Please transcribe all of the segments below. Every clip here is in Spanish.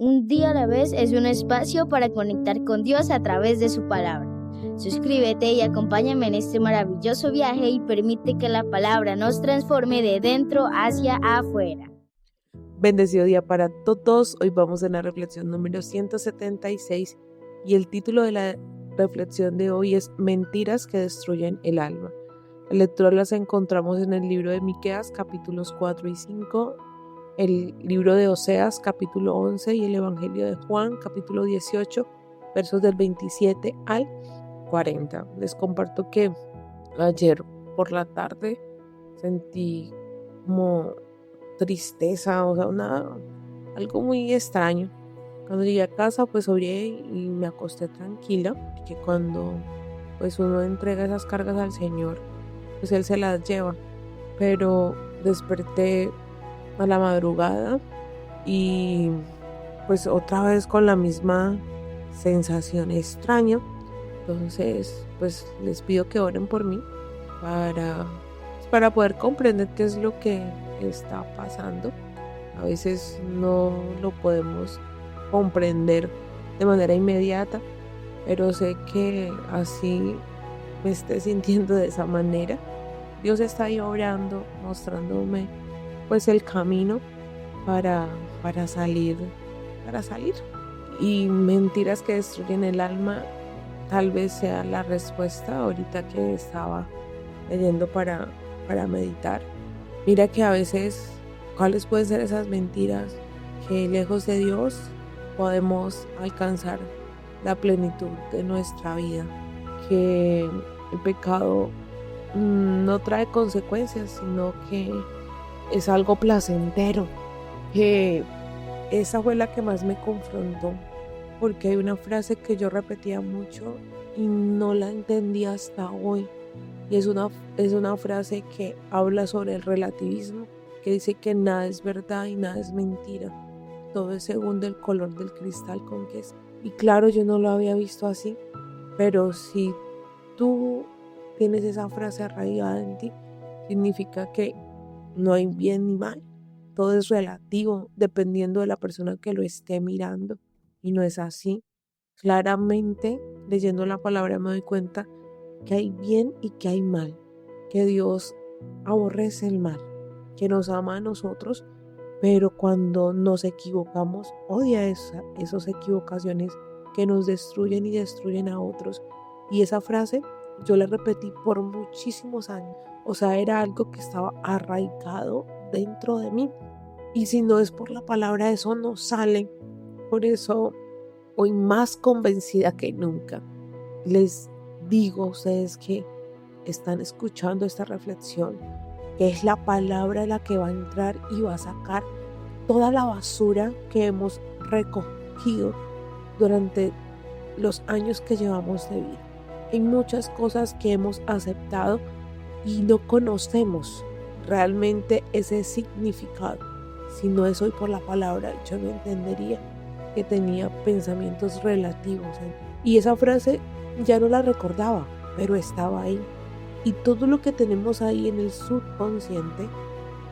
Un día a la vez es un espacio para conectar con Dios a través de su palabra. Suscríbete y acompáñame en este maravilloso viaje y permite que la palabra nos transforme de dentro hacia afuera. Bendecido día para todos. Hoy vamos a la reflexión número 176 y el título de la reflexión de hoy es Mentiras que destruyen el alma. La lectura las encontramos en el libro de Miqueas, capítulos 4 y 5, el libro de Oseas, capítulo 11 y el Evangelio de Juan, capítulo 18, versos del 27 al 40. Les comparto que ayer por la tarde sentí como tristeza, o sea, algo muy extraño. Cuando llegué a casa, pues oré y me acosté tranquila, porque cuando pues uno entrega esas cargas al Señor, pues Él se las lleva. Pero desperté a la madrugada y pues otra vez con la misma sensación extraña. Entonces, pues les pido que oren por mí para poder comprender qué es lo que está pasando. A veces no lo podemos comprender de manera inmediata, pero sé que así me esté sintiendo de esa manera, Dios está ahí obrando, mostrándome pues el camino para, para salir, para salir. Y mentiras que destruyen el alma tal vez sea la respuesta ahorita que estaba leyendo para meditar. Mira que a veces, ¿cuáles pueden ser esas mentiras? Que lejos de Dios podemos alcanzar la plenitud de nuestra vida. Que el pecado no trae consecuencias, sino que es algo placentero. Que esa fue la que más me confrontó, porque hay una frase que yo repetía mucho y no la entendí hasta hoy. Y es una frase que habla sobre el relativismo, que dice que nada es verdad y nada es mentira. Todo es según el color del cristal con que es. Y claro, yo no lo había visto así, pero si tú tienes esa frase arraigada en ti, significa que no hay bien ni mal. Todo es relativo, dependiendo de la persona que lo esté mirando. Y no es así. Claramente, leyendo la palabra me doy cuenta que hay bien y que hay mal, que Dios aborrece el mal, que nos ama a nosotros, pero cuando nos equivocamos, odia esas equivocaciones que nos destruyen y destruyen a otros. Y esa frase yo la repetí por muchísimos años, o sea, era algo que estaba arraigado dentro de mí. Y si no es por la palabra, eso no sale. Por eso, hoy más convencida que nunca, les digo a ustedes que están escuchando esta reflexión, que es la palabra la que va a entrar y va a sacar toda la basura que hemos recogido durante los años que llevamos de vida. Hay muchas cosas que hemos aceptado y no conocemos realmente ese significado. Si no es hoy por la palabra, yo no entendería que tenía pensamientos relativos. Y esa frase ya no la recordaba, pero estaba ahí. Y todo lo que tenemos ahí en el subconsciente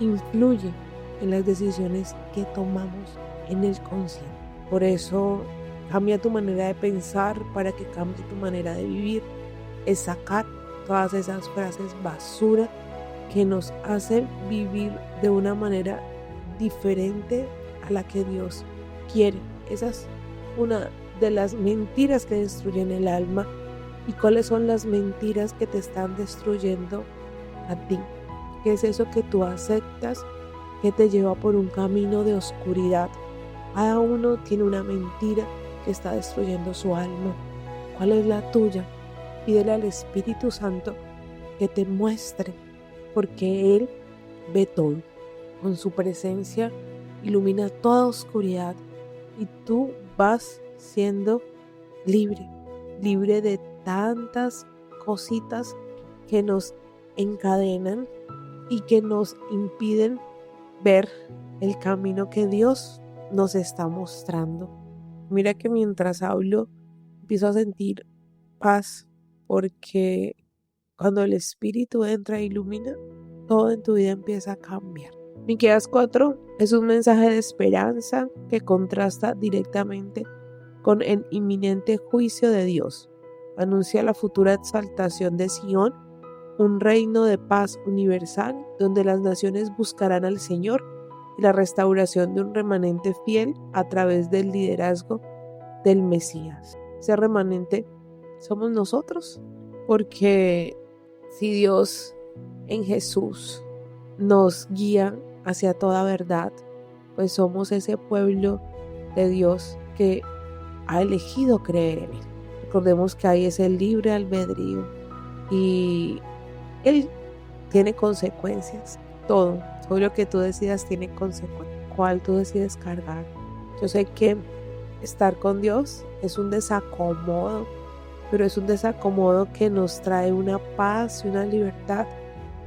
influye en las decisiones que tomamos en el consciente. Por eso, cambia tu manera de pensar para que cambie tu manera de vivir. Es sacar todas esas frases basura que nos hacen vivir de una manera diferente a la que Dios quiere. Esa es una de las mentiras que destruyen el alma. ¿Y cuáles son las mentiras que te están destruyendo a ti? ¿Qué es eso que tú aceptas que te lleva por un camino de oscuridad? Cada uno tiene una mentira que está destruyendo su alma. ¿Cuál es la tuya? Pídele al Espíritu Santo que te muestre, porque Él ve todo. Con su presencia ilumina toda oscuridad y tú vas siendo libre de tantas cositas que nos encadenan y que nos impiden ver el camino que Dios nos está mostrando. Mira que mientras hablo empiezo a sentir paz, porque cuando el Espíritu entra e ilumina, todo en tu vida empieza a cambiar. Miqueas 4 es un mensaje de esperanza que contrasta directamente con el inminente juicio de Dios. Anuncia la futura exaltación de Sión, un reino de paz universal donde las naciones buscarán al Señor y la restauración de un remanente fiel a través del liderazgo del Mesías. Ese remanente somos nosotros, porque si Dios en Jesús nos guía hacia toda verdad, pues somos ese pueblo de Dios que ha elegido creer en Él. Recordemos que ahí es el libre albedrío y Él tiene consecuencias. Todo lo que tú decidas tiene consecuencias. ¿Cuál tú decides cargar? Yo sé que estar con Dios es un desacomodo, pero es un desacomodo que nos trae una paz y una libertad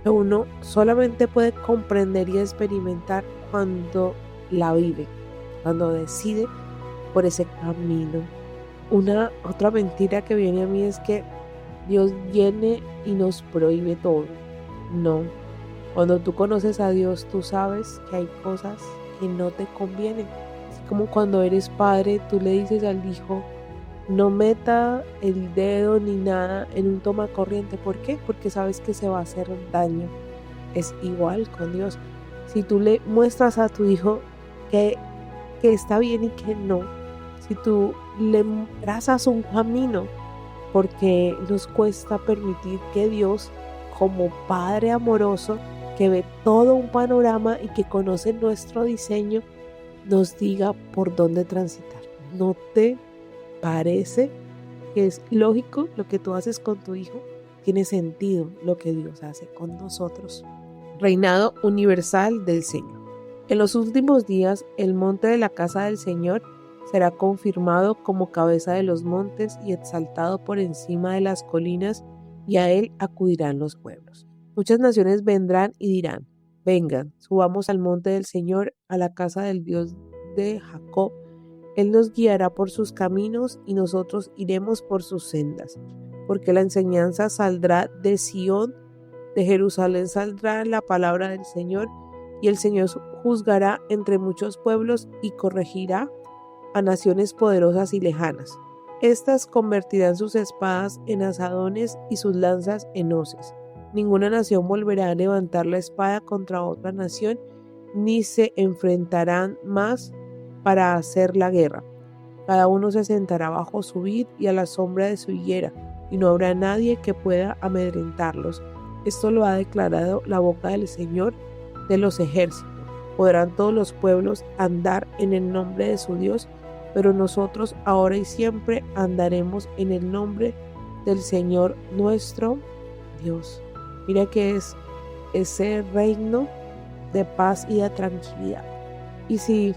que uno solamente puede comprender y experimentar cuando la vive, cuando decide por ese camino. Una otra mentira que viene a mí es que Dios viene y nos prohíbe todo. No, cuando tú conoces a Dios, tú sabes que hay cosas que no te convienen. Así como cuando eres padre, tú le dices al hijo, no meta el dedo ni nada en un tomacorriente. ¿Por qué? Porque sabes que se va a hacer daño. Es igual con Dios. Si tú le muestras a tu hijo que está bien y que no, si tú le trazas un camino, porque nos cuesta permitir que Dios, como Padre amoroso, que ve todo un panorama y que conoce nuestro diseño, nos diga por dónde transitar. ¿No te parece que es lógico lo que tú haces con tu hijo? Tiene sentido lo que Dios hace con nosotros. Reinado universal del Señor. En los últimos días, el monte de la casa del Señor será confirmado como cabeza de los montes y exaltado por encima de las colinas, y a él acudirán los pueblos. Muchas naciones vendrán y dirán, vengan, subamos al monte del Señor, a la casa del Dios de Jacob. Él nos guiará por sus caminos y nosotros iremos por sus sendas, porque la enseñanza saldrá de Sión, de Jerusalén saldrá la palabra del Señor, y el Señor juzgará entre muchos pueblos y corregirá a naciones poderosas y lejanas. Estas convertirán sus espadas en asadones y sus lanzas en hoces. Ninguna nación volverá a levantar la espada contra otra nación, ni se enfrentarán más para hacer la guerra. Cada uno se sentará bajo su vid y a la sombra de su higuera, y no habrá nadie que pueda amedrentarlos. Esto lo ha declarado la boca del Señor de los ejércitos. Podrán todos los pueblos andar en el nombre de su Dios, pero nosotros ahora y siempre andaremos en el nombre del Señor nuestro Dios. Mira que es ese reino de paz y de tranquilidad. Y si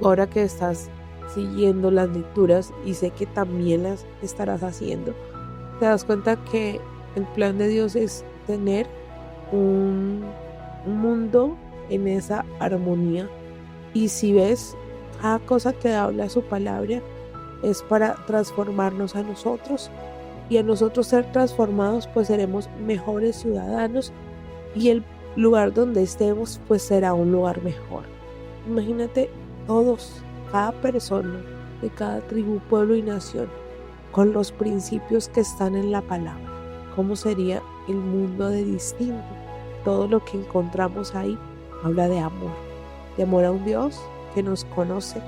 ahora que estás siguiendo las lecturas, y sé que también las estarás haciendo, te das cuenta que el plan de Dios es tener un mundo en esa armonía. Y si ves, cada cosa que habla su palabra es para transformarnos a nosotros, y a nosotros ser transformados, pues seremos mejores ciudadanos, y el lugar donde estemos pues será un lugar mejor. Imagínate todos, cada persona de cada tribu, pueblo y nación, con los principios que están en la palabra. ¿Cómo sería el mundo de distinto? Todo lo que encontramos ahí habla de amor a un Dios que nos conoce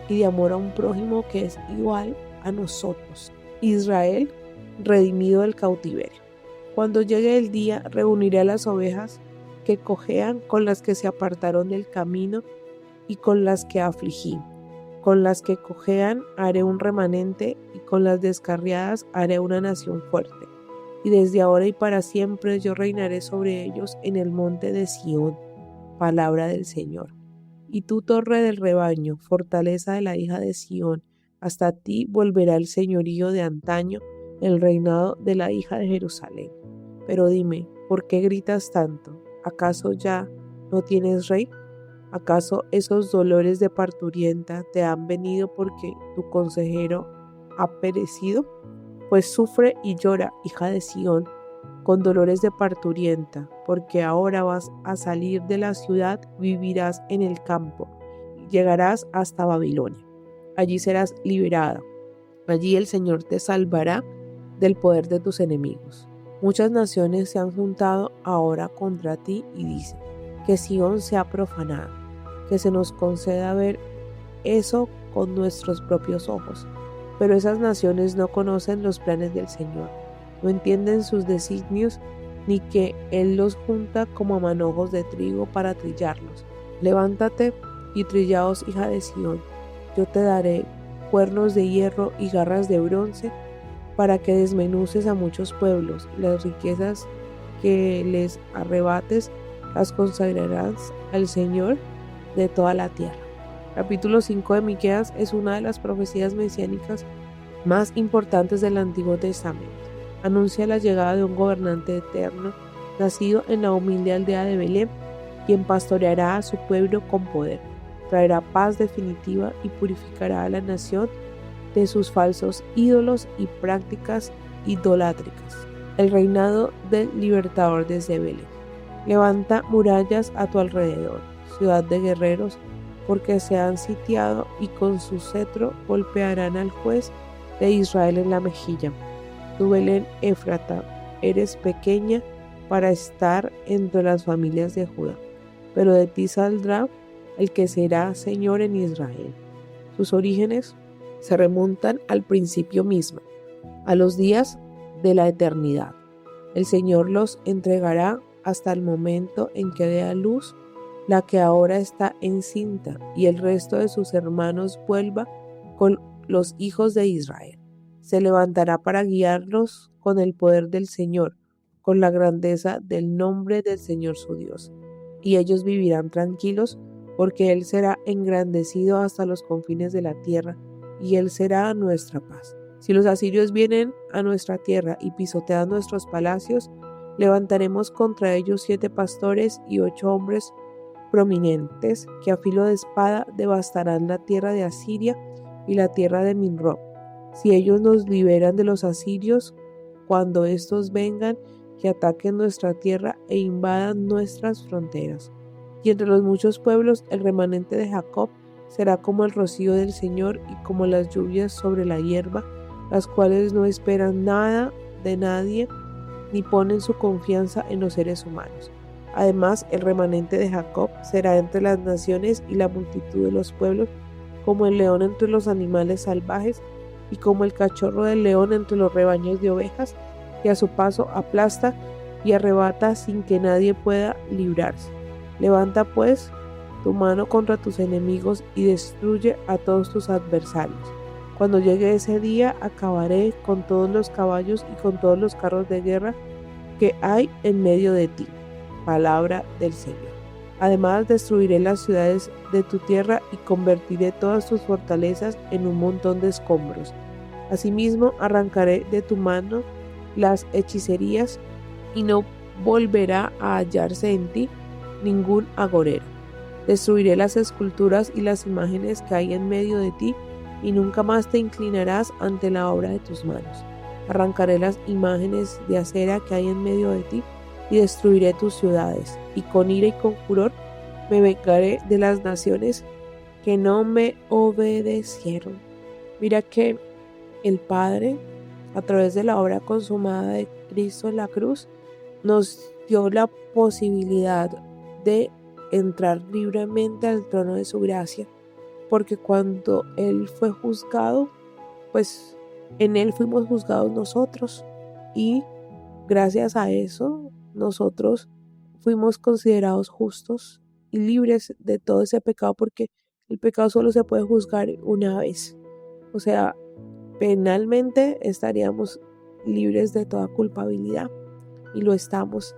y de amor a un prójimo que es igual a nosotros. Israel, redimido del cautiverio. Cuando llegue el día, reuniré a las ovejas que cojean con las que se apartaron del camino y con las que afligí. Con las que cojean haré un remanente, y con las descarriadas haré una nación fuerte. Y desde ahora y para siempre yo reinaré sobre ellos en el monte de Sión. Palabra del Señor. Y tú, torre del rebaño, fortaleza de la hija de Sión, hasta ti volverá el señorío de antaño, el reinado de la hija de Jerusalén. Pero dime, ¿por qué gritas tanto? ¿Acaso ya no tienes rey? ¿Acaso esos dolores de parturienta te han venido porque tu consejero ha perecido? Pues sufre y llora, hija de Sión, con dolores de parturienta, porque ahora vas a salir de la ciudad, vivirás en el campo, llegarás hasta Babilonia. Allí serás liberada. Allí el Señor te salvará del poder de tus enemigos. Muchas naciones se han juntado ahora contra ti y dicen que Sión sea profanada, que se nos conceda ver eso con nuestros propios ojos. Pero esas naciones no conocen los planes del Señor, no entienden sus designios, ni que Él los junta como a manojos de trigo para trillarlos. Levántate y trillaos, hija de Sión, yo te daré cuernos de hierro y garras de bronce, para que desmenuces a muchos pueblos, y las riquezas que les arrebates las consagrarás al Señor de toda la tierra. Capítulo 5 de Miqueas es una de las profecías mesiánicas más importantes del Antiguo Testamento. Anuncia la llegada de un gobernante eterno, nacido en la humilde aldea de Belén, quien pastoreará a su pueblo con poder, traerá paz definitiva y purificará a la nación de sus falsos ídolos y prácticas idolátricas. El reinado del libertador desde Belén. Levanta murallas a tu alrededor, ciudad de guerreros, porque se han sitiado y con su cetro golpearán al juez de Israel en la mejilla. Tú, Belén Éfrata, eres pequeña para estar entre las familias de Judá, pero de ti saldrá el que será Señor en Israel. Sus orígenes se remontan al principio mismo, a los días de la eternidad. El Señor los entregará hasta el momento en que dé a luz la que ahora está encinta, y el resto de sus hermanos vuelva con los hijos de Israel. Se levantará para guiarlos con el poder del Señor, con la grandeza del nombre del Señor su Dios. Y ellos vivirán tranquilos, porque Él será engrandecido hasta los confines de la tierra, y Él será nuestra paz. Si los asirios vienen a nuestra tierra y pisotean nuestros palacios, levantaremos contra ellos 7 pastores y 8 hombres prominentes, que a filo de espada devastarán la tierra de Asiria y la tierra de Minrob. Si ellos nos liberan de los asirios, cuando estos vengan, que ataquen nuestra tierra e invadan nuestras fronteras. Y entre los muchos pueblos, el remanente de Jacob será como el rocío del Señor y como las lluvias sobre la hierba, las cuales no esperan nada de nadie, ni ponen su confianza en los seres humanos. Además, el remanente de Jacob será entre las naciones y la multitud de los pueblos, como el león entre los animales salvajes y como el cachorro del león entre los rebaños de ovejas, que a su paso aplasta y arrebata sin que nadie pueda librarse. Levanta pues tu mano contra tus enemigos y destruye a todos tus adversarios. Cuando llegue ese día, acabaré con todos los caballos y con todos los carros de guerra que hay en medio de ti. Palabra del Señor. Además, destruiré las ciudades de tu tierra y convertiré todas tus fortalezas en un montón de escombros. Asimismo, arrancaré de tu mano las hechicerías y no volverá a hallarse en ti ningún agorero. Destruiré las esculturas y las imágenes que hay en medio de ti, y nunca más te inclinarás ante la obra de tus manos. Arrancaré las imágenes de acera que hay en medio de ti, y destruiré tus ciudades, y con ira y con furor me vengaré de las naciones que no me obedecieron. Mira que el Padre, a través de la obra consumada de Cristo en la cruz, nos dio la posibilidad de entrar libremente al trono de su gracia, porque cuando Él fue juzgado, pues en Él fuimos juzgados nosotros, y gracias a eso nosotros fuimos considerados justos y libres de todo ese pecado, porque el pecado solo se puede juzgar una vez. O sea, penalmente estaríamos libres de toda culpabilidad, y lo estamos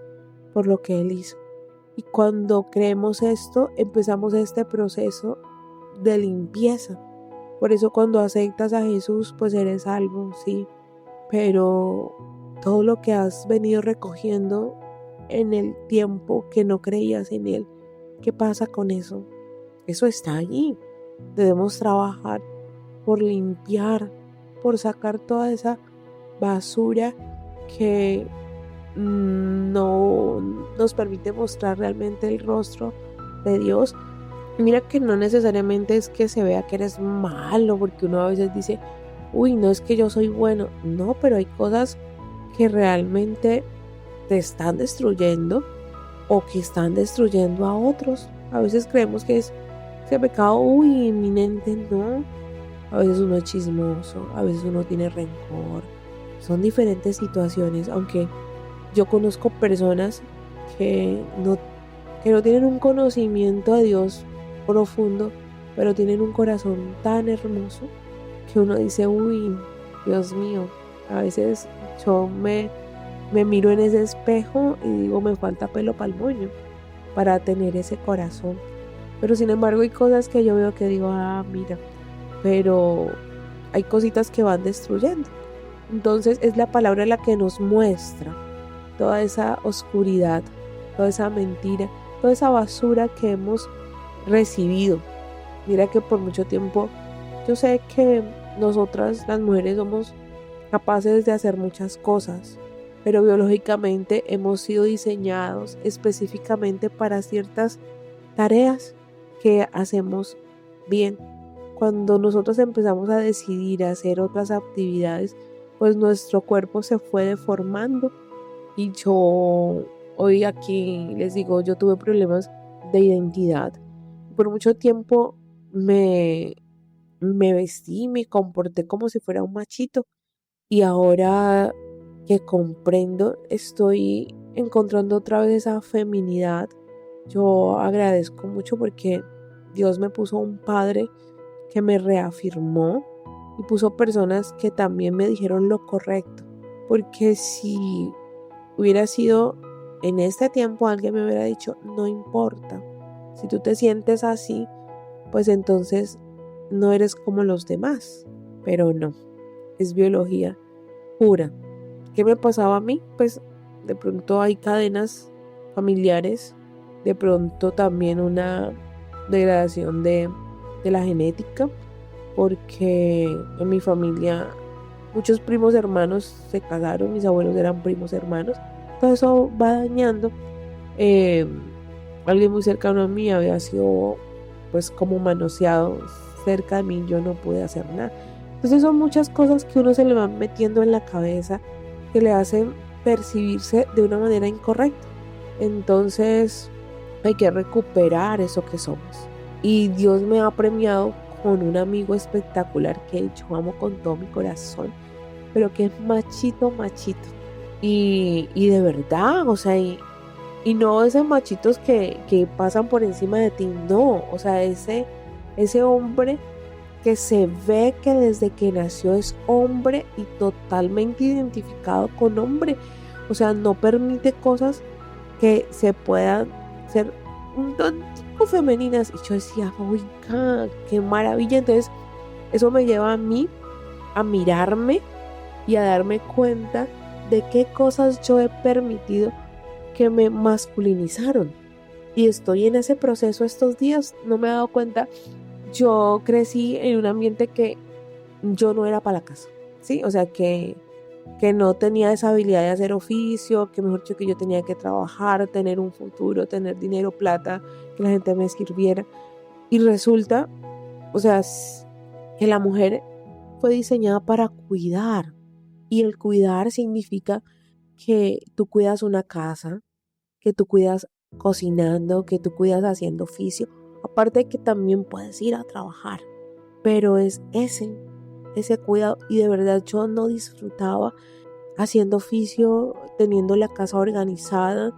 por lo que Él hizo. Y cuando creemos esto, empezamos este proceso de limpieza. Por eso cuando aceptas a Jesús, pues eres salvo, sí. Pero todo lo que has venido recogiendo en el tiempo que no creías en Él, ¿qué pasa con eso? Eso está allí. Debemos trabajar por limpiar, por sacar toda esa basura que no nos permite mostrar realmente el rostro de Dios. Mira que no necesariamente es que se vea que eres malo, porque uno a veces dice, uy, no es que yo soy bueno. No, pero hay cosas que realmente te están destruyendo o que están destruyendo a otros. A veces creemos que es ese pecado, uy, inminente, no. A veces uno es chismoso, a veces uno tiene rencor. Son diferentes situaciones, aunque yo conozco personas que no tienen un conocimiento de Dios profundo, pero tienen un corazón tan hermoso que uno dice, uy, Dios mío, a veces yo me miro en ese espejo y digo, me falta pelo para el moño para tener ese corazón. Pero sin embargo hay cosas que yo veo que digo, mira, pero hay cositas que van destruyendo. Entonces es la palabra la que nos muestra toda esa oscuridad, toda esa mentira, toda esa basura que hemos recibido. Mira que por mucho tiempo yo sé que nosotras las mujeres somos capaces de hacer muchas cosas, pero biológicamente hemos sido diseñados específicamente para ciertas tareas que hacemos bien. Cuando nosotros empezamos a decidir a hacer otras actividades, pues nuestro cuerpo se fue deformando. Y yo hoy aquí les digo, yo tuve problemas de identidad. Por mucho tiempo me vestí, me comporté como si fuera un machito. Y ahora que comprendo, estoy encontrando otra vez esa feminidad. Yo agradezco mucho porque Dios me puso un padre que me reafirmó y puso personas que también me dijeron lo correcto. Porque si hubiera sido en este tiempo, alguien me hubiera dicho, no importa, si tú te sientes así, pues entonces no eres como los demás. Pero no, es biología pura. ¿Qué me pasaba a mí? Pues de pronto hay cadenas familiares, de pronto también una degradación de la genética, porque en mi familia muchos primos hermanos se casaron, mis abuelos eran primos hermanos, todo eso va dañando. Alguien muy cercano a mí había sido pues como manoseado cerca de mí, yo no pude hacer nada. Entonces son muchas cosas que uno se le van metiendo en la cabeza que le hacen percibirse de una manera incorrecta. Entonces hay que recuperar eso que somos. Y Dios me ha premiado con un amigo espectacular que yo amo con todo mi corazón, pero que es machito. Y de verdad, o sea, y no esos machitos que pasan por encima de ti, no, o sea, ese hombre que se ve que desde que nació es hombre y totalmente identificado con hombre, o sea, no permite cosas que se puedan ser un tontico femeninas. Y yo decía, uy, qué maravilla. Entonces eso me lleva a mí a mirarme y a darme cuenta de qué cosas yo he permitido que me masculinizaron. Y estoy en ese proceso estos días, no me he dado cuenta. Yo crecí en un ambiente que yo no era para la casa, ¿sí? O sea, que no tenía esa habilidad de hacer oficio, que mejor dicho que yo tenía que trabajar, tener un futuro, tener dinero, plata, que la gente me sirviera. Y resulta, o sea, que la mujer fue diseñada para cuidar. Y el cuidar significa que tú cuidas una casa, que tú cuidas cocinando, que tú cuidas haciendo oficio. Aparte de que también puedes ir a trabajar. Pero es ese cuidado. Y de verdad yo no disfrutaba haciendo oficio, teniendo la casa organizada.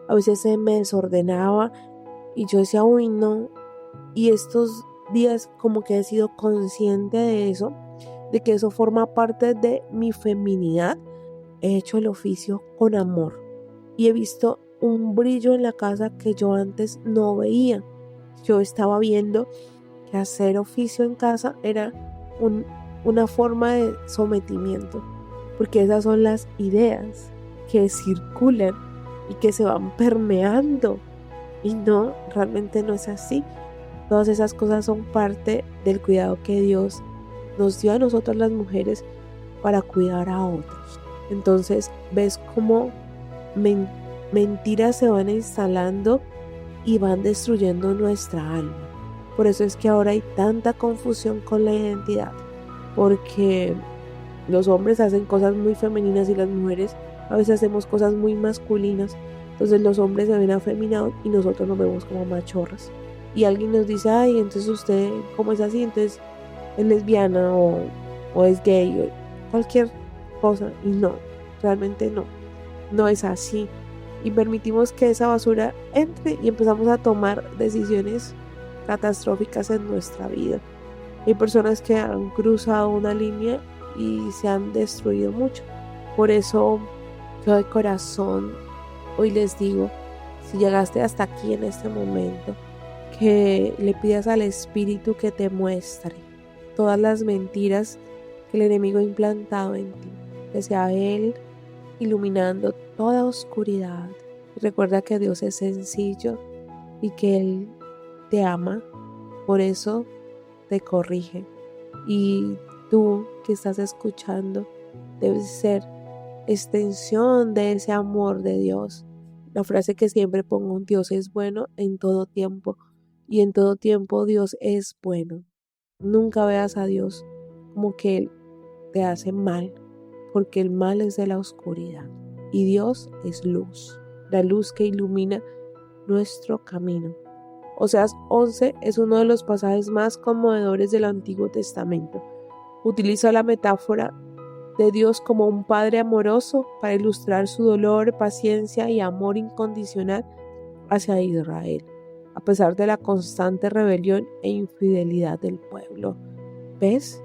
A veces se me desordenaba y yo decía, uy, no. Y estos días como que he sido consciente de eso, de que eso forma parte de mi feminidad. He hecho el oficio con amor y he visto un brillo en la casa que yo antes no veía. Yo estaba viendo que hacer oficio en casa era una forma de sometimiento, porque esas son las ideas que circulan y que se van permeando, y no, realmente no es así. Todas esas cosas son parte del cuidado que Dios nos dio a nosotras las mujeres para cuidar a otros. Entonces ves cómo mentiras se van instalando y van destruyendo nuestra alma. Por eso es que ahora hay tanta confusión con la identidad, porque los hombres hacen cosas muy femeninas y las mujeres a veces hacemos cosas muy masculinas. Entonces los hombres se ven afeminados y nosotros nos vemos como machorras. Y alguien nos dice, ay, entonces usted, ¿cómo es así? Entonces es lesbiana o es gay o cualquier cosa. Y no, realmente no es así. Y permitimos que esa basura entre y empezamos a tomar decisiones catastróficas en nuestra vida. Hay personas que han cruzado una línea y se han destruido mucho. Por eso yo de corazón hoy les digo, si llegaste hasta aquí en este momento, que le pidas al Espíritu que te muestre todas las mentiras que el enemigo ha implantado en ti, que sea Él iluminando toda oscuridad. Y recuerda que Dios es sencillo y que Él te ama, por eso te corrige. Y tú que estás escuchando debes ser extensión de ese amor de Dios. La frase que siempre pongo, Dios es bueno en todo tiempo, y en todo tiempo Dios es bueno. Nunca veas a Dios como que Él te hace mal, porque el mal es de la oscuridad y Dios es luz, la luz que ilumina nuestro camino. Oseas 11 es uno de los pasajes más conmovedores del Antiguo Testamento. Utiliza la metáfora de Dios como un padre amoroso para ilustrar su dolor, paciencia y amor incondicional hacia Israel, a pesar de la constante rebelión e infidelidad del pueblo. ¿Ves?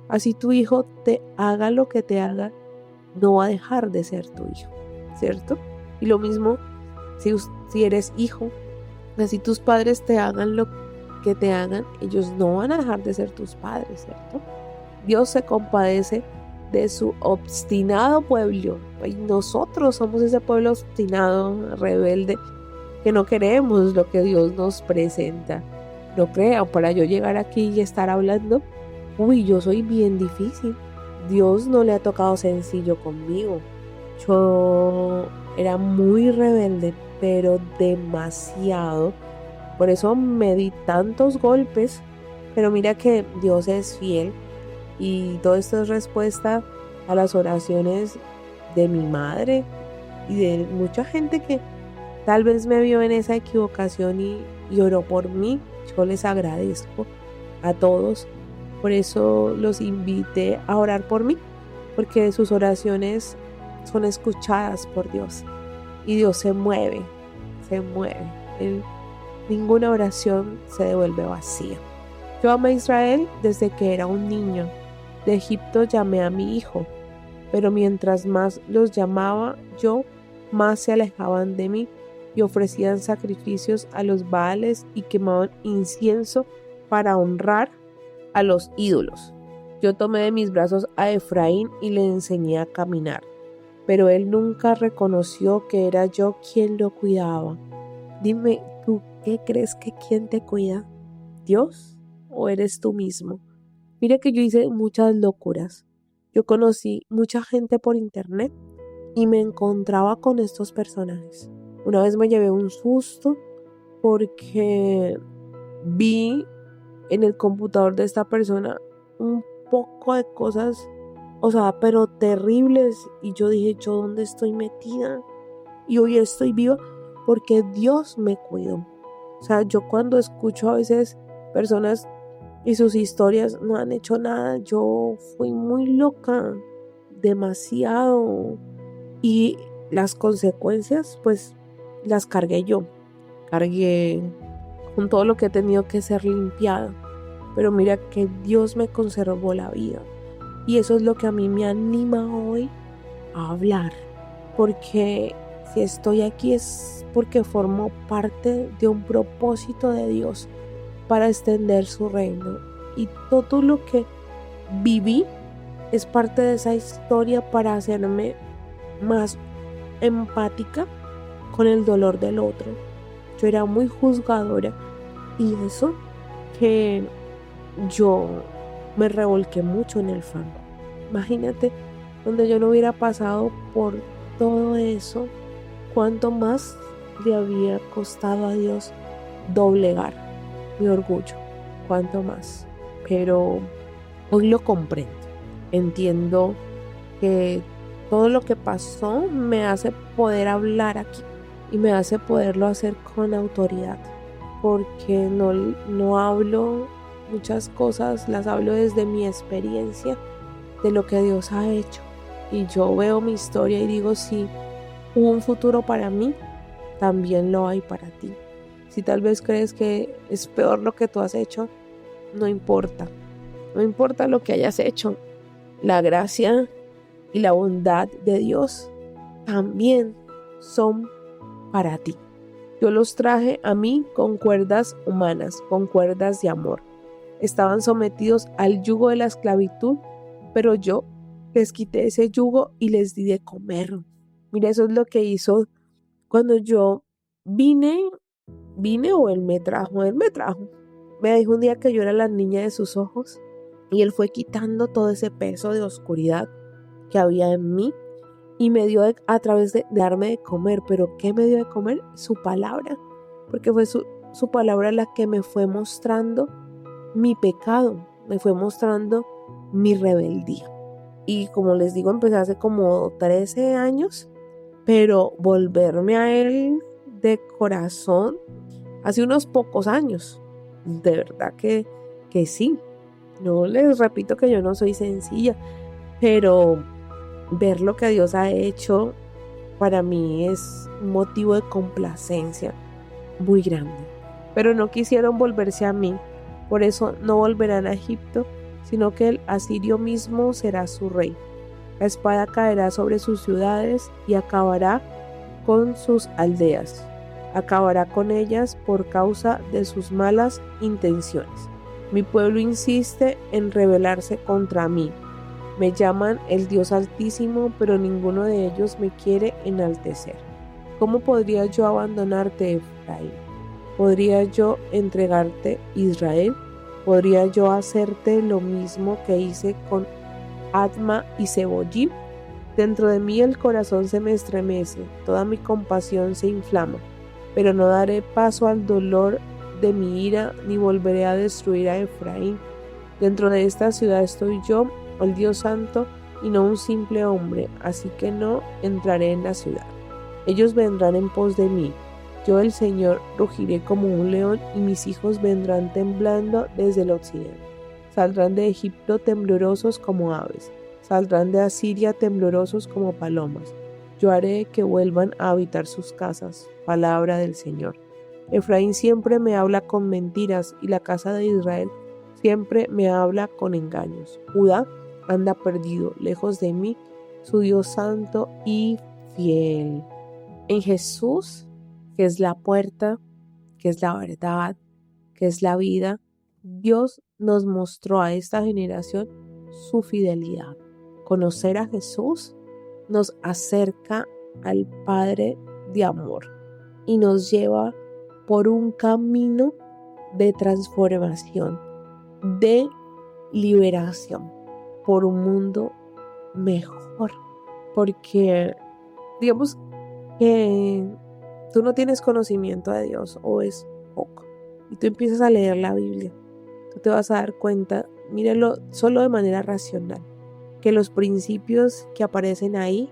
Así tu hijo te haga lo que te haga, no va a dejar de ser tu hijo, ¿cierto? Y lo mismo si eres hijo, así tus padres te hagan lo que te hagan, ellos no van a dejar de ser tus padres, ¿cierto? Dios se compadece de su obstinado pueblo, y nosotros somos ese pueblo obstinado, rebelde, que no queremos lo que Dios nos presenta. No crean, para yo llegar aquí y estar hablando, yo soy bien difícil. Dios no le ha tocado sencillo conmigo. Yo era muy rebelde, pero demasiado. Por eso me di tantos golpes, pero mira que Dios es fiel. Y todo esto es respuesta a las oraciones de mi madre y de mucha gente que tal vez me vio en esa equivocación y oró por mí. Yo les agradezco a todos. Por eso los invité a orar por mí, porque sus oraciones son escuchadas por Dios. Y Dios se mueve. Ninguna oración se devuelve vacía. Yo amé a Israel desde que era un niño. De Egipto llamé a mi hijo, pero mientras más los llamaba yo, más se alejaban de mí y ofrecían sacrificios a los Baales y quemaban incienso para honrar a los ídolos. Yo tomé de mis brazos a Efraín y le enseñé a caminar, pero él nunca reconoció que era yo quien lo cuidaba. Dime, ¿tú qué crees que quién te cuida? ¿Dios o eres tú mismo? Mira que yo hice muchas locuras. Yo conocí mucha gente por internet y me encontraba con estos personajes. Una vez me llevé un susto porque vi en el computador de esta persona un poco de cosas, pero terribles. Y yo dije, ¿yo dónde estoy metida? Y hoy estoy viva porque Dios me cuidó. Yo cuando escucho a veces personas y sus historias no han hecho nada, yo fui muy loca, demasiado. Y las consecuencias, pues, las cargué yo. Cargué con todo lo que he tenido que ser limpiada. Pero mira que Dios me conservó la vida. Y eso es lo que a mí me anima hoy a hablar. Porque si estoy aquí es porque formo parte de un propósito de Dios para extender su reino, y todo lo que viví es parte de esa historia para hacerme más empática con el dolor del otro. Yo era muy juzgadora y eso que yo me revolqué mucho en el fango. Imagínate, donde yo no hubiera pasado por todo eso, cuánto más le había costado a Dios doblegar mi orgullo, cuánto más. Pero hoy lo comprendo, entiendo que todo lo que pasó me hace poder hablar aquí y me hace poderlo hacer con autoridad, porque no hablo muchas cosas, las hablo desde mi experiencia de lo que Dios ha hecho. Y yo veo mi historia y digo, si hubo un futuro para mí, también lo hay para ti. Si tal vez crees que es peor lo que tú has hecho, no importa. No importa lo que hayas hecho. La gracia y la bondad de Dios también son para ti. Yo los traje a mí con cuerdas humanas, con cuerdas de amor. Estaban sometidos al yugo de la esclavitud, pero yo les quité ese yugo y les di de comer. Mira, eso es lo que hizo cuando yo vine o él me trajo. Me dijo un día que yo era la niña de sus ojos y él fue quitando todo ese peso de oscuridad que había en mí y me dio a través de darme de comer. ¿Pero qué me dio de comer? Su palabra, porque fue su palabra la que me fue mostrando mi pecado, me fue mostrando mi rebeldía. Y como les digo, empecé hace como 13 años, pero volverme a él de corazón hace unos pocos años. De verdad que sí. No les repito que yo no soy sencilla, pero ver lo que Dios ha hecho para mí es un motivo de complacencia muy grande. Pero no quisieron volverse a mí, por eso no volverán a Egipto, sino que el asirio mismo será su rey. La espada caerá sobre sus ciudades y acabará con sus aldeas. Acabará con ellas por causa de sus malas intenciones. Mi pueblo insiste en rebelarse contra mí. Me llaman el Dios Altísimo, pero ninguno de ellos me quiere enaltecer. ¿Cómo podría yo abandonarte, Efraín? ¿Podría yo entregarte, Israel? ¿Podría yo hacerte lo mismo que hice con Adma y Zeboyim? Dentro de mí el corazón se me estremece, toda mi compasión se inflama, pero no daré paso al dolor de mi ira, ni volveré a destruir a Efraín. Dentro de esta ciudad estoy yo, el Dios Santo, y no un simple hombre, así que no entraré en la ciudad. Ellos vendrán en pos de mí. Yo, el Señor, rugiré como un león, y mis hijos vendrán temblando desde el occidente. Saldrán de Egipto temblorosos como aves, saldrán de Asiria temblorosos como palomas. Yo haré que vuelvan a habitar sus casas. Palabra del Señor. Efraín siempre me habla con mentiras, y la casa de Israel siempre me habla con engaños. Judá anda perdido, lejos de mí, su Dios santo y fiel. En Jesús, que es la puerta, que es la verdad, que es la vida, Dios nos mostró a esta generación su fidelidad. Conocer a Jesús nos acerca al Padre de amor y nos lleva por un camino de transformación, de liberación, por un mundo mejor. Porque digamos que tú no tienes conocimiento de Dios o es poco y tú empiezas a leer la Biblia, tú te vas a dar cuenta, míralo solo de manera racional, que los principios que aparecen ahí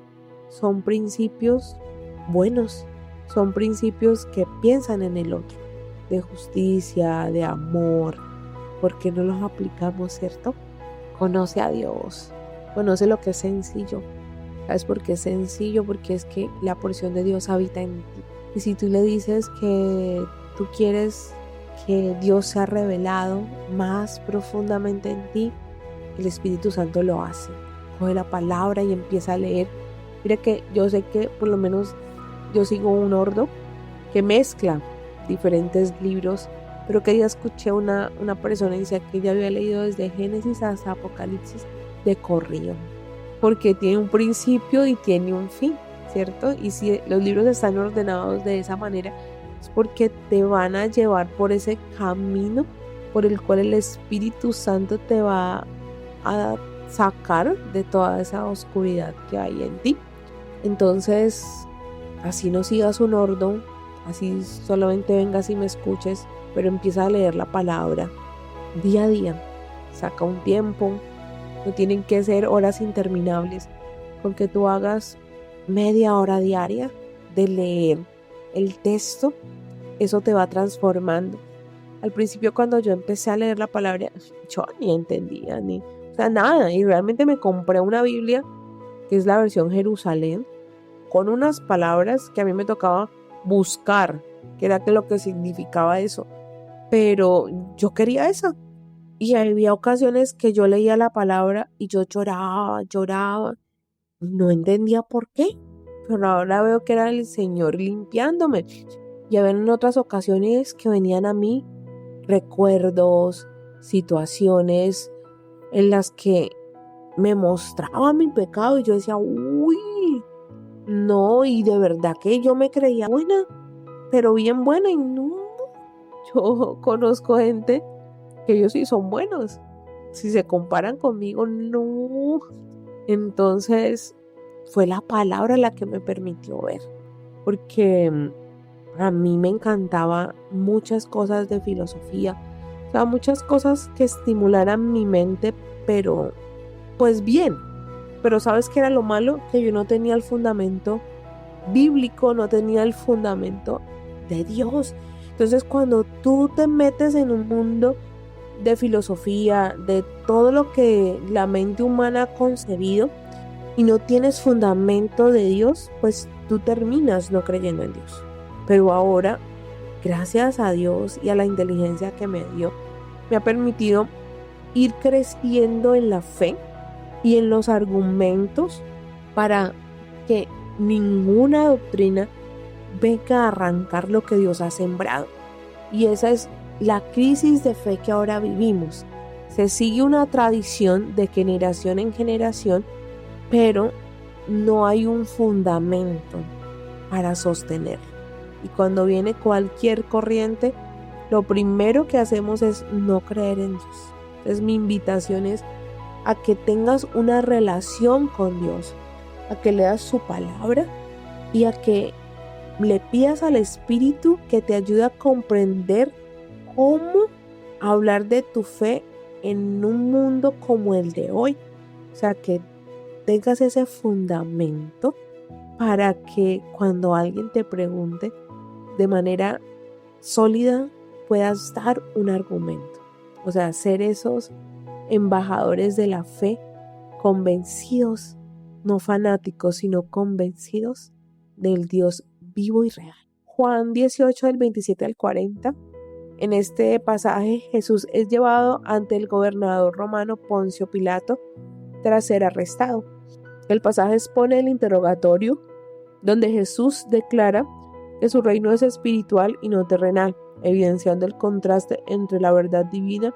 son principios buenos, son principios que piensan en el otro, de justicia, de amor. ¿Por qué no los aplicamos, cierto? Conoce a Dios, conoce lo que es sencillo. ¿Sabes por qué es sencillo? Porque es que la porción de Dios habita en ti. Y si tú le dices que tú quieres que Dios sea revelado más profundamente en ti, el Espíritu Santo lo hace. Coge la palabra y empieza a leer. Mira que yo sé que por lo menos yo sigo un ordo que mezcla diferentes libros, pero que ya escuché una persona decía que ya había leído desde Génesis hasta Apocalipsis de corrido, porque tiene un principio y tiene un fin, ¿cierto? Y si los libros están ordenados de esa manera, es porque te van a llevar por ese camino por el cual el Espíritu Santo te va a sacar de toda esa oscuridad que hay en ti. Entonces, así no sigas un orden, así solamente vengas y me escuches, pero empieza a leer la palabra día a día. Saca un tiempo, no tienen que ser horas interminables, con que tú hagas media hora diaria de leer el texto, eso te va transformando. Al principio, cuando yo empecé a leer la palabra, yo ni entendía, o sea, nada, y realmente me compré una Biblia, que es la versión Jerusalén, con unas palabras que a mí me tocaba buscar, que era lo que significaba eso, pero yo quería esa. Y había ocasiones que yo leía la palabra y yo lloraba, no entendía por qué, pero ahora veo que era el Señor limpiándome. Y había otras ocasiones que venían a mí recuerdos, situaciones en las que me mostraba mi pecado y yo decía, uy, no, y de verdad que yo me creía buena, pero bien buena, y no, yo conozco gente que ellos sí son buenos, si se comparan conmigo, no. Entonces fue la palabra la que me permitió ver, porque a mí me encantaba muchas cosas de filosofía, o sea, muchas cosas que estimularan mi mente, pero pues bien. Pero ¿sabes qué era lo malo? Que yo no tenía el fundamento bíblico, no tenía el fundamento de Dios. Entonces, cuando tú te metes en un mundo de filosofía, de todo lo que la mente humana ha concebido, y no tienes fundamento de Dios, pues tú terminas no creyendo en Dios. Pero ahora, gracias a Dios y a la inteligencia que me dio, me ha permitido ir creciendo en la fe y en los argumentos para que ninguna doctrina venga a arrancar lo que Dios ha sembrado. Y esa es la crisis de fe que ahora vivimos. Se sigue una tradición de generación en generación, pero no hay un fundamento para sostenerlo. Y cuando viene cualquier corriente, lo primero que hacemos es no creer en Dios. Entonces mi invitación es a que tengas una relación con Dios, a que leas su palabra y a que le pidas al Espíritu que te ayude a comprender cómo hablar de tu fe en un mundo como el de hoy. O sea, que tengas ese fundamento para que cuando alguien te pregunte de manera sólida puedas dar un argumento. O sea, ser esos embajadores de la fe, convencidos, no fanáticos, sino convencidos del Dios vivo y real. Juan 18 del 27 al 40. En este pasaje Jesús es llevado ante el gobernador romano Poncio Pilato tras ser arrestado. El pasaje expone el interrogatorio donde Jesús declara que su reino es espiritual y no terrenal, evidenciando el contraste entre la verdad divina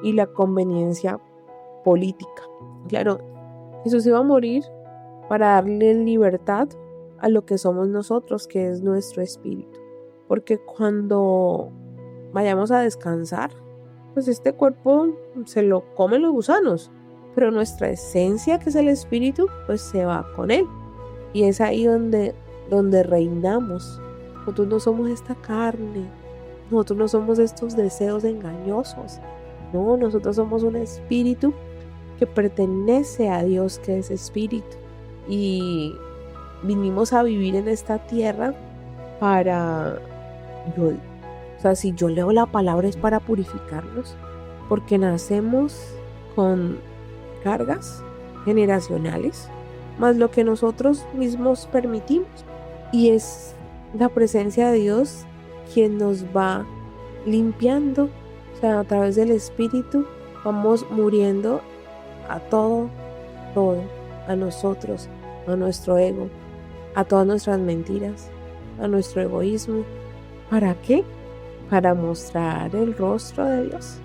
y la conveniencia política. Claro, Jesús iba a morir para darle libertad a lo que somos nosotros, que es nuestro espíritu. Porque cuando vayamos a descansar, pues este cuerpo se lo comen los gusanos, pero nuestra esencia, que es el espíritu, pues se va con él. Y es ahí donde reinamos. Nosotros no somos esta carne, nosotros no somos estos deseos engañosos. No, nosotros somos un espíritu que pertenece a Dios, que es espíritu. Y vinimos a vivir en esta tierra para... si yo leo la palabra es para purificarnos, porque nacemos con cargas generacionales, más lo que nosotros mismos permitimos. Y es la presencia de Dios quien nos va limpiando. O sea, a través del Espíritu vamos muriendo a todo, a nosotros, a nuestro ego, a todas nuestras mentiras, a nuestro egoísmo. ¿Para qué? Para mostrar el rostro de Dios.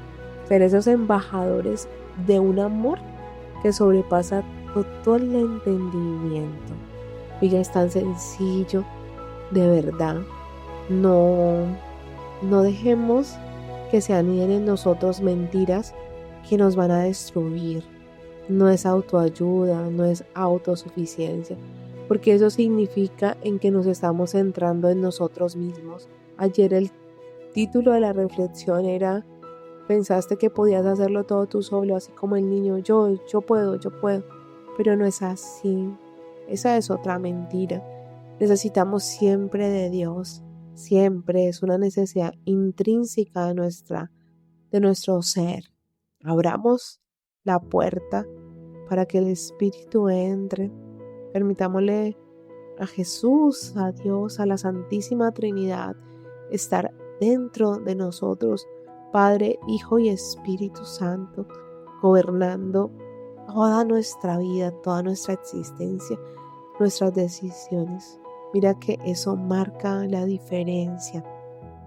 Ser esos embajadores de un amor que sobrepasa todo el entendimiento. Oiga, es tan sencillo, de verdad. No dejemos que se aniden en nosotros mentiras que nos van a destruir. No es autoayuda, no es autosuficiencia. porque eso significa en que nos estamos centrando en nosotros mismos. Ayer el título de la reflexión era: pensaste que podías hacerlo todo tú solo, así como el niño, yo puedo, pero no es así. Esa es otra mentira. Necesitamos siempre de Dios, siempre es una necesidad intrínseca de nuestro ser. Abramos la puerta para que el Espíritu entre. Permitámosle a Jesús, a Dios, a la Santísima Trinidad estar dentro de nosotros, Padre, Hijo y Espíritu Santo, gobernando toda nuestra vida, toda nuestra existencia, nuestras decisiones. Mira que eso marca la diferencia.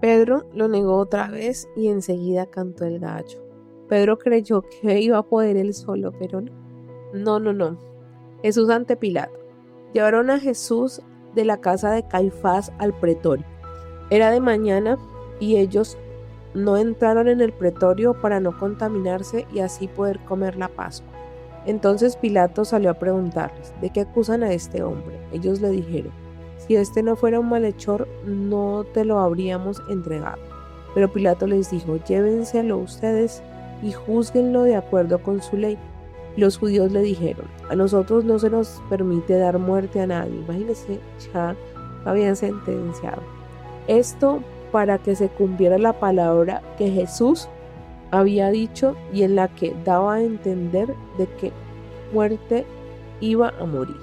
Pedro lo negó otra vez y enseguida cantó el gallo. Pedro creyó que iba a poder él solo, pero no. Jesús ante Pilato. Llevaron a Jesús de la casa de Caifás al pretorio. Era de mañana y ellos no entraron en el pretorio para no contaminarse y así poder comer la Pascua. Entonces Pilato salió a preguntarles: ¿de qué acusan a este hombre? Ellos le dijeron: si este no fuera un malhechor, no te lo habríamos entregado. Pero Pilato les dijo: llévenselo ustedes y júzguenlo de acuerdo con su ley. Los judíos le dijeron: a nosotros no se nos permite dar muerte a nadie. Imagínense, ya habían sentenciado. Esto para que se cumpliera la palabra que Jesús había dicho y en la que daba a entender de qué muerte iba a morir.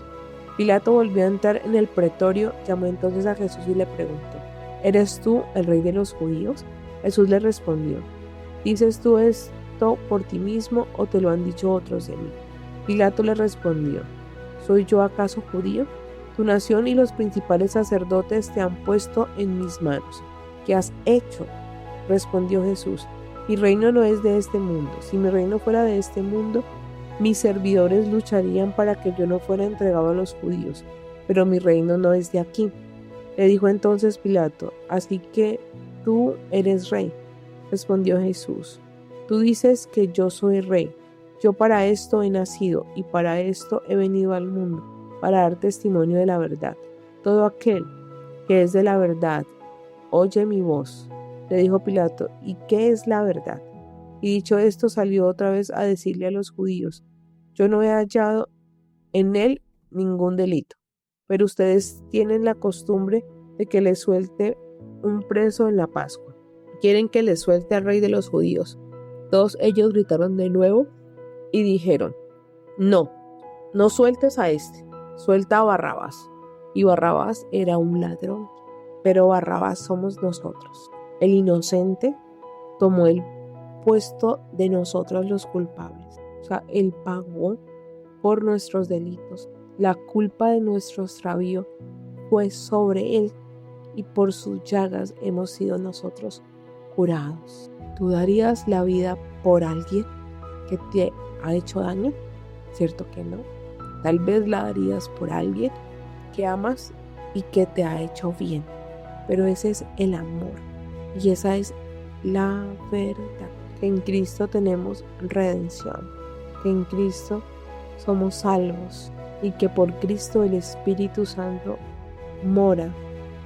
Pilato volvió a entrar en el pretorio, llamó entonces a Jesús y le preguntó: ¿eres tú el rey de los judíos? Jesús le respondió: ¿dices tú esto por ti mismo o te lo han dicho otros de mí? Pilato le respondió: ¿soy yo acaso judío? Tu nación y los principales sacerdotes te han puesto en mis manos. ¿Qué has hecho? Respondió Jesús: mi reino no es de este mundo. Si mi reino fuera de este mundo, mis servidores lucharían para que yo no fuera entregado a los judíos, pero mi reino no es de aquí. Le dijo entonces Pilato: así que tú eres rey. Respondió Jesús: tú dices que yo soy rey. Yo para esto he nacido y para esto he venido al mundo, para dar testimonio de la verdad. Todo aquel que es de la verdad oye mi voz. Le dijo Pilato: ¿y qué es la verdad? Y dicho esto, salió otra vez a decirle a los judíos: yo no he hallado en él ningún delito, pero ustedes tienen la costumbre de que les suelte un preso en la Pascua. Quieren que les suelte al rey de los judíos. Todos ellos gritaron de nuevo y dijeron: no sueltes a este, suelta a Barrabás. Y Barrabás era un ladrón, pero Barrabás somos nosotros. El inocente tomó el puesto de nosotros los culpables. O sea, él pagó por nuestros delitos. La culpa de nuestro extravío fue sobre él y por sus llagas hemos sido nosotros curados. ¿Tú darías la vida por alguien que te ha hecho daño? ¿Cierto que no? Tal vez la darías por alguien que amas y que te ha hecho bien. Pero ese es el amor y esa es la verdad. Que en Cristo tenemos redención, que en Cristo somos salvos y que por Cristo el Espíritu Santo mora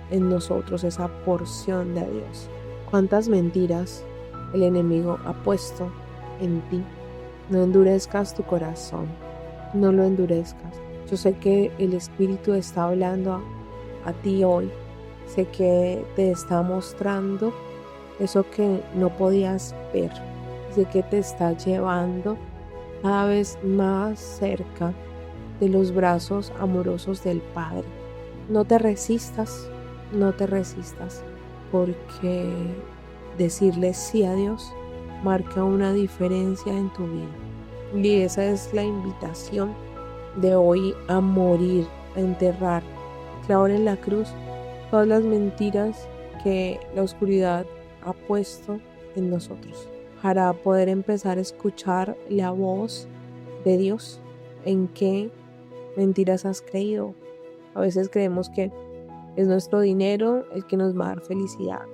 en nosotros, esa porción de Dios. ¿Cuántas mentiras el enemigo ha puesto en ti? No endurezcas tu corazón, no lo endurezcas. Yo sé que el Espíritu está hablando a ti hoy, sé que te está mostrando eso que no podías ver, sé que te está llevando cada vez más cerca de los brazos amorosos del Padre. No te resistas, porque decirle sí a Dios marca una diferencia en tu vida. Y esa es la invitación de hoy, a morir, a enterrar, clavar en la cruz todas las mentiras que la oscuridad ha puesto en nosotros, para poder empezar a escuchar la voz de Dios. ¿En qué mentiras has creído? A veces creemos que es nuestro dinero el que nos va a dar felicidad.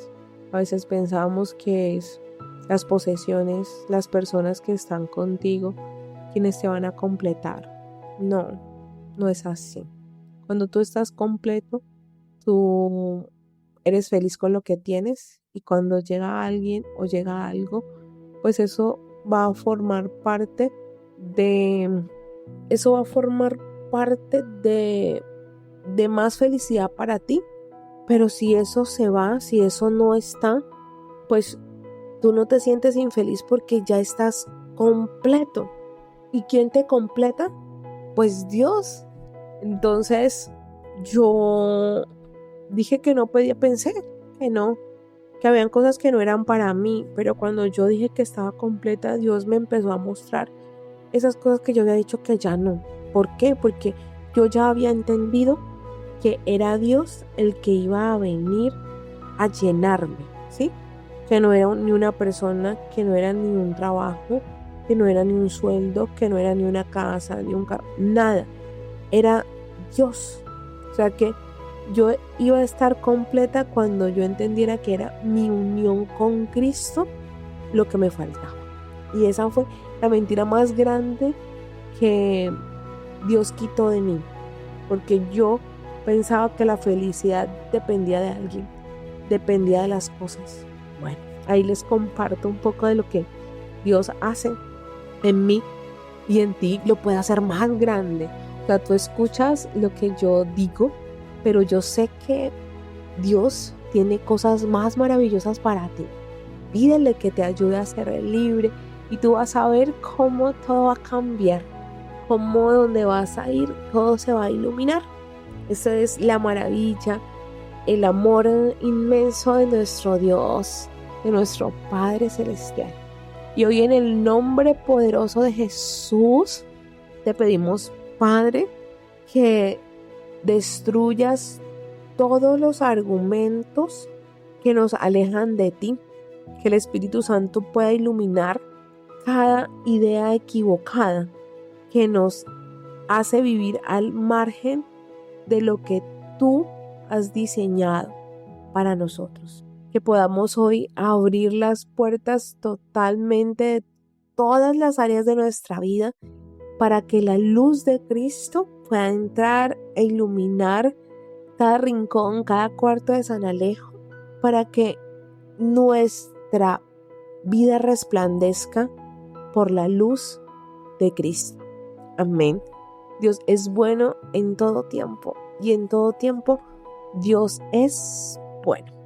A veces pensamos que es las posesiones, las personas que están contigo, quienes te van a completar. No es así. Cuando tú estás completo, tú eres feliz con lo que tienes, y cuando llega alguien o llega algo, pues va a formar parte de, eso va a formar parte de más felicidad para ti. Pero si eso se va, si eso no está, pues tú no te sientes infeliz porque ya estás completo. ¿Y quién te completa? Pues Dios. Entonces yo dije que no podía, pensé que no, que habían cosas que no eran para mí, pero cuando yo dije que estaba completa, Dios me empezó a mostrar esas cosas que yo había dicho que ya no. ¿Por qué? Porque yo ya había entendido que era Dios el que iba a venir a llenarme, ¿sí? Que no era ni una persona, que no era ni un trabajo, que no era ni un sueldo, que no era ni una casa, ni un carro, nada. Era Dios. O sea que yo iba a estar completa cuando yo entendiera que era mi unión con Cristo lo que me faltaba. Y esa fue la mentira más grande que Dios quitó de mí, porque yo pensaba que la felicidad dependía de alguien, dependía de las cosas. Bueno, ahí les comparto un poco de lo que Dios hace en mí y en ti, lo puede hacer más grande. O sea, tú escuchas lo que yo digo, pero yo sé que Dios tiene cosas más maravillosas para ti. Pídele que te ayude a ser libre y tú vas a ver cómo todo va a cambiar, cómo donde vas a ir todo se va a iluminar. Esa es la maravilla, el amor inmenso de nuestro Dios, de nuestro Padre Celestial. Y hoy, en el nombre poderoso de Jesús, te pedimos, Padre, que destruyas todos los argumentos que nos alejan de ti, que el Espíritu Santo pueda iluminar cada idea equivocada que nos hace vivir al margen de lo que tú has diseñado para nosotros. Que podamos hoy abrir las puertas totalmente de todas las áreas de nuestra vida para que la luz de Cristo pueda entrar e iluminar cada rincón, cada cuarto de San Alejo, para que nuestra vida resplandezca por la luz de Cristo. Amén. Dios es bueno en todo tiempo, y en todo tiempo Dios es bueno.